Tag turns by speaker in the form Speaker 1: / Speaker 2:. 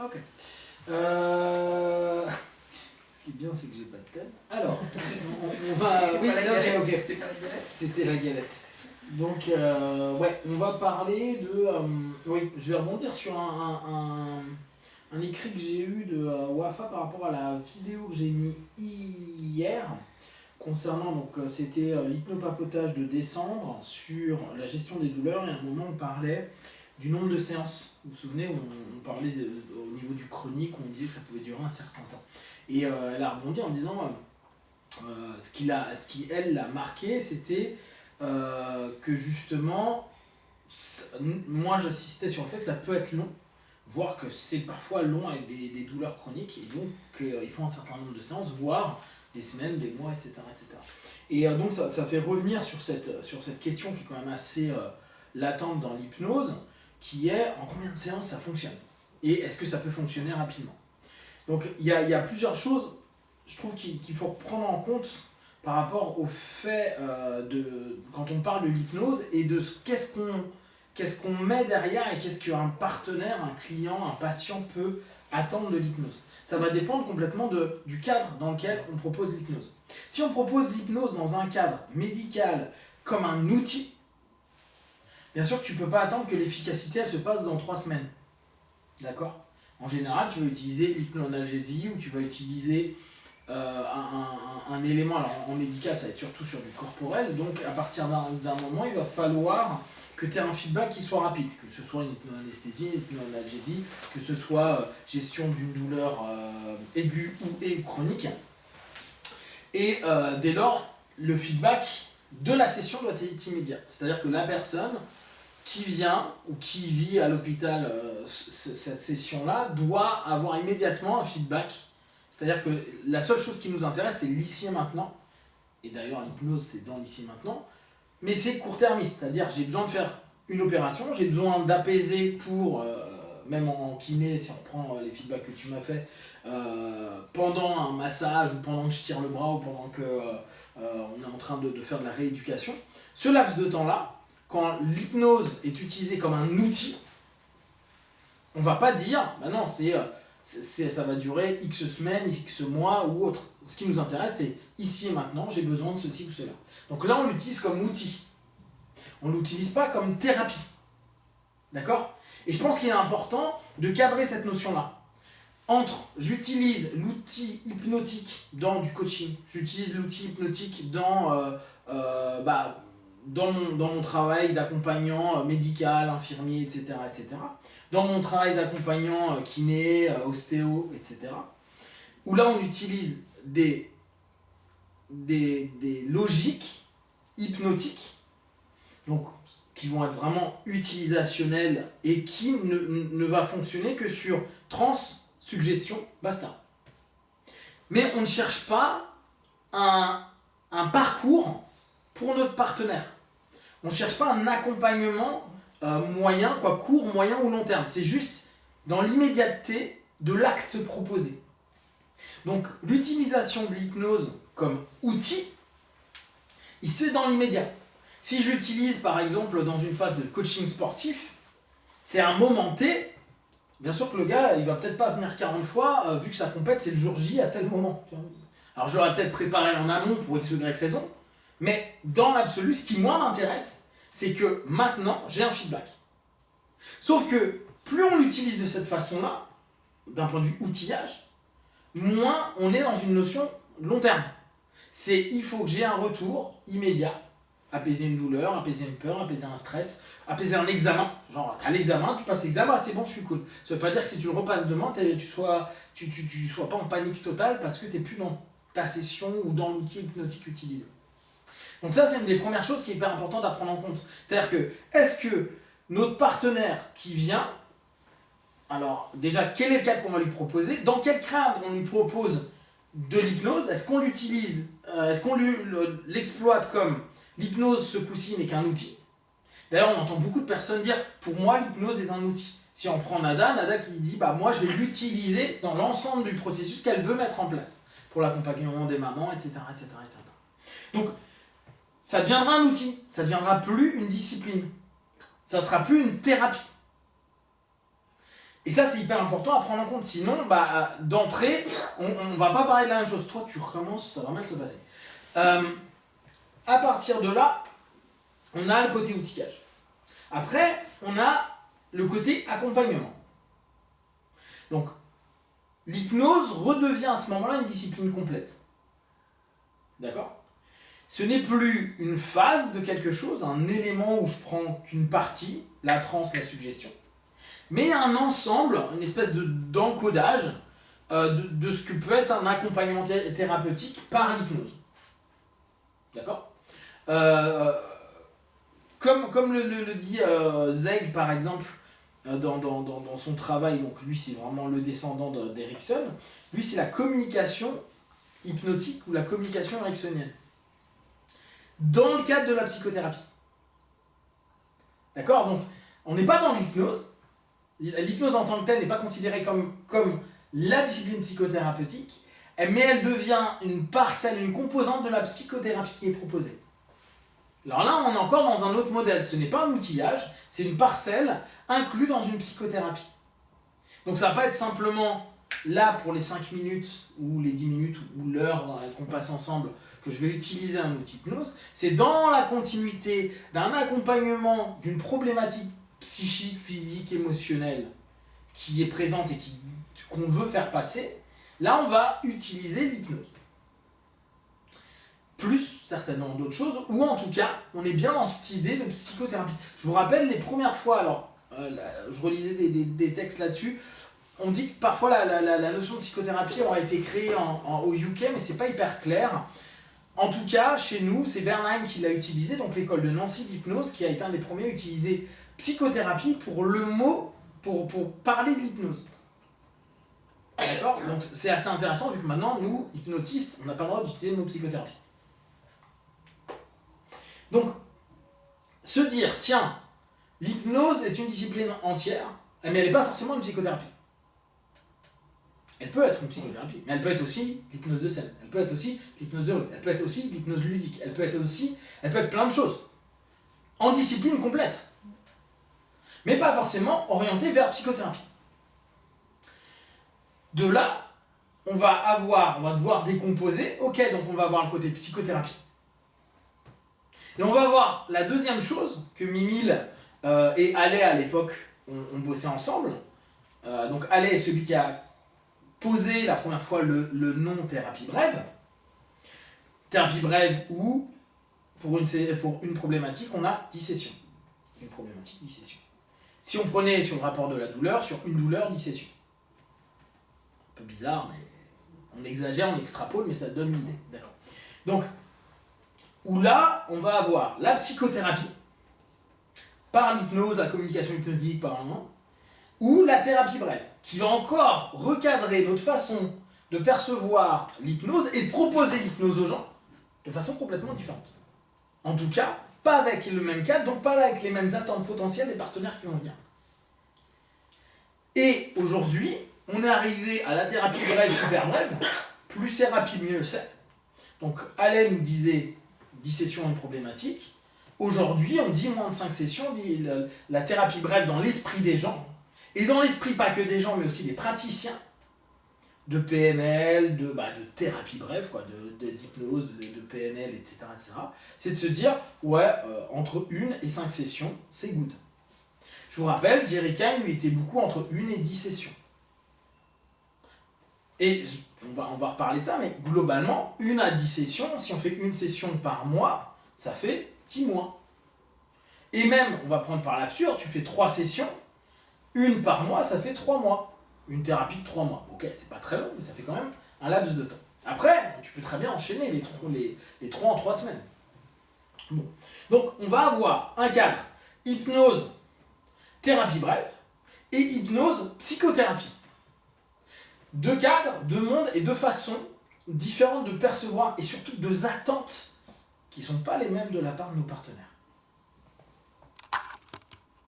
Speaker 1: Ok. Ce qui est bien, c'est que j'ai pas de thème. Alors, on va. Oui, ok.
Speaker 2: C'est pas la galette.
Speaker 1: C'était la galette. Donc, ouais, on va parler de. Oui, je vais rebondir sur un écrit que j'ai eu de Wafa par rapport à la vidéo que j'ai mis hier concernant, donc c'était l'hypnopapotage de décembre sur la gestion des douleurs, et à un moment on parlait du nombre de séances. Vous vous souvenez, on parlait au niveau du chronique, on disait que ça pouvait durer un certain temps. Et elle a rebondi en disant ce qui elle l'a marqué, c'était que justement, moi j'assistais sur le fait que ça peut être long, voire que c'est parfois long avec des douleurs chroniques, et donc il faut un certain nombre de séances, voire des semaines, des mois, etc. etc. Et donc ça fait revenir sur cette question qui est quand même assez latente dans l'hypnose, qui est en combien de séances ça fonctionne, et est-ce que ça peut fonctionner rapidement. Donc il y a plusieurs choses, je trouve, qu'il faut reprendre en compte par rapport au fait quand on parle de l'hypnose, et de qu'est-ce qu'on met derrière, et qu'est-ce qu'un partenaire, un client, un patient peut attendre de l'hypnose. Ça va dépendre complètement du cadre dans lequel on propose l'hypnose. Si on propose l'hypnose dans un cadre médical comme un outil, bien sûr que tu ne peux pas attendre que l'efficacité elle se passe dans 3 semaines. D'accord ? En général, tu vas utiliser l'hypnoanalgésie, ou tu vas utiliser un élément, alors en médical ça va être surtout sur du corporel, donc à partir d'un moment il va falloir que tu aies un feedback qui soit rapide, que ce soit une hypnoanesthésie, une hypnoanalgésie, que ce soit gestion d'une douleur aiguë ou chronique. Et dès lors, le feedback de la session doit être immédiat. C'est-à-dire que la personne qui vient ou qui vit à l'hôpital cette session-là doit avoir immédiatement un feedback. C'est-à-dire que la seule chose qui nous intéresse, c'est l'ici et maintenant. Et d'ailleurs, l'hypnose, c'est dans l'ici et maintenant. Mais c'est court-termiste, c'est-à-dire j'ai besoin de faire une opération, j'ai besoin d'apaiser pour, même en kiné, si on prend les feedbacks que tu m'as fait, pendant un massage, ou pendant que je tire le bras, ou pendant qu'on est en train de faire de la rééducation. Ce laps de temps-là, quand l'hypnose est utilisée comme un outil, on ne va pas dire, bah non, ça va durer X semaines, X mois ou autre. Ce qui nous intéresse, c'est ici et maintenant, j'ai besoin de ceci ou cela. Donc là, on l'utilise comme outil. On ne l'utilise pas comme thérapie. D'accord ? Et je pense qu'il est important de cadrer cette notion-là. J'utilise l'outil hypnotique dans du coaching, j'utilise l'outil hypnotique dans mon travail d'accompagnant médical, infirmier, etc., etc. Dans mon travail d'accompagnant kiné, ostéo, etc. Où là, on utilise des logiques hypnotiques, donc qui vont être vraiment utilisationnelles, et qui ne va fonctionner que sur transe, suggestion, basta. Mais on ne cherche pas un parcours pour notre partenaire. On ne cherche pas un accompagnement moyen, court, moyen ou long terme. C'est juste dans l'immédiateté de l'acte proposé. Donc l'utilisation de l'hypnose comme outil, il se fait dans l'immédiat. Si j'utilise par exemple dans une phase de coaching sportif, c'est un moment T. Bien sûr que le gars, il va peut-être pas venir 40 fois, vu que sa compète c'est le jour J à tel moment. Alors je l'aurais peut-être préparé en amont pour X ou Y raison, mais dans l'absolu, ce qui moi m'intéresse, c'est que maintenant j'ai un feedback. Sauf que plus on l'utilise de cette façon-là, d'un point de vue outillage, moins on est dans une notion long terme. Il faut que j'ai un retour immédiat. Apaiser une douleur, apaiser une peur, apaiser un stress, apaiser un examen. Genre, t'as l'examen, tu passes l'examen, c'est bon, je suis cool. Ça veut pas dire que si tu le repasses demain, tu sois pas en panique totale parce que t'es plus dans ta session ou dans l'outil hypnotique utilisé. Donc ça, c'est une des premières choses qui est hyper importante à prendre en compte. C'est-à-dire que, est-ce que notre partenaire qui vient, alors déjà, quel est le cadre qu'on va lui proposer ? Dans quel cadre on lui propose de l'hypnose ? Est-ce qu'on l'utilise, est-ce qu'on l'exploite comme l'hypnose, ce coup-ci, n'est qu'un outil ? D'ailleurs, on entend beaucoup de personnes dire « pour moi, l'hypnose est un outil ». Si on prend Nada qui dit « moi, je vais l'utiliser dans l'ensemble du processus qu'elle veut mettre en place pour l'accompagnement des mamans, etc. etc., etc. » Donc, ça deviendra un outil, ça ne deviendra plus une discipline. Ça ne sera plus une thérapie. Et ça, c'est hyper important à prendre en compte. Sinon, d'entrée, on ne va pas parler de la même chose. Toi, tu recommences, ça va mal se passer. À partir de là, on a le côté outillage. Après, on a le côté accompagnement. Donc, l'hypnose redevient à ce moment-là une discipline complète. D'accord ? Ce n'est plus une phase de quelque chose, un élément où je prends qu'une partie, la transe, la suggestion, mais un ensemble, une espèce d'encodage de ce que peut être un accompagnement thérapeutique par l'hypnose. D'accord ? Comme le dit Zeg, par exemple, dans son travail, donc lui c'est vraiment le descendant d'Erikson, lui c'est la communication hypnotique ou la communication ericksonienne. Dans le cadre de la psychothérapie. D'accord ? Donc, on n'est pas dans l'hypnose. L'hypnose en tant que telle n'est pas considérée comme la discipline psychothérapeutique, mais elle devient une parcelle, une composante de la psychothérapie qui est proposée. Alors là, on est encore dans un autre modèle. Ce n'est pas un outillage, c'est une parcelle inclue dans une psychothérapie. Donc ça ne va pas être simplement là pour les 5 minutes, ou les 10 minutes, ou l'heure qu'on passe ensemble, que je vais utiliser un outil hypnose. C'est dans la continuité d'un accompagnement d'une problématique psychique, physique, émotionnelle qui est présente et qu'on veut faire passer. Là, on va utiliser l'hypnose. Plus certainement d'autres choses, ou en tout cas, on est bien dans cette idée de psychothérapie. Je vous rappelle les premières fois, alors je relisais des textes là-dessus, on dit que parfois la notion de psychothérapie aura été créée au UK, mais c'est pas hyper clair. En tout cas, chez nous, c'est Bernheim qui l'a utilisé, donc l'école de Nancy d'hypnose, qui a été un des premiers à utiliser psychothérapie pour le mot, pour parler de l'hypnose. D'accord ? Donc c'est assez intéressant, vu que maintenant, nous, hypnotistes, on n'a pas le droit d'utiliser le mot psychothérapie. Donc, se dire, tiens, l'hypnose est une discipline entière, mais elle n'est pas forcément une psychothérapie. Elle peut être une psychothérapie, mais elle peut être aussi l'hypnose de scène, elle peut être aussi l'hypnose de rue, elle peut être aussi l'hypnose ludique, elle peut être plein de choses, en discipline complète, mais pas forcément orientée vers la psychothérapie. De là, on va devoir décomposer, ok, donc on va avoir le côté psychothérapie. Et on va voir la deuxième chose que Mimile et Allais à l'époque ont bossé ensemble. Donc Allais est celui qui a posé la première fois le nom thérapie brève. Thérapie brève où, pour une problématique, on a 10 sessions. Une problématique, 10 sessions. Si on prenait sur le rapport de la douleur, sur une douleur, 10 sessions. Un peu bizarre, mais on exagère, on extrapole, mais ça donne l'idée. D'accord. Donc, où là, on va avoir la psychothérapie, par l'hypnose, la communication hypnotique, par un moment, ou la thérapie brève, qui va encore recadrer notre façon de percevoir l'hypnose et de proposer l'hypnose aux gens de façon complètement différente. En tout cas, pas avec le même cadre, donc pas avec les mêmes attentes potentielles des partenaires qui vont venir. Et aujourd'hui, on est arrivé à la thérapie brève, super brève, plus c'est rapide, mieux c'est. Donc, Alain nous disait 10 sessions une problématique. Aujourd'hui, on dit moins de 5 sessions, la thérapie brève dans l'esprit des gens, et dans l'esprit pas que des gens, mais aussi des praticiens de PNL, de thérapie brève, quoi, d'hypnose, de PNL, etc., c'est de se dire, entre 1 et 5 sessions, c'est good. Je vous rappelle, Jerry Kine, lui, était beaucoup entre 1 et 10 sessions. Et on va reparler de ça, mais globalement, 1 à 10 sessions, si on fait une session par mois, ça fait 10 mois. Et même, on va prendre par l'absurde, tu fais 3 sessions, une par mois, ça fait 3 mois. Une thérapie de 3 mois. Ok, c'est pas très long, mais ça fait quand même un laps de temps. Après, tu peux très bien enchaîner les 3 en 3 semaines. Bon. Donc, on va avoir un cadre hypnose, thérapie brève, et hypnose, psychothérapie. 2 cadres, 2 mondes et 2 façons différentes de percevoir et surtout 2 attentes qui ne sont pas les mêmes de la part de nos partenaires.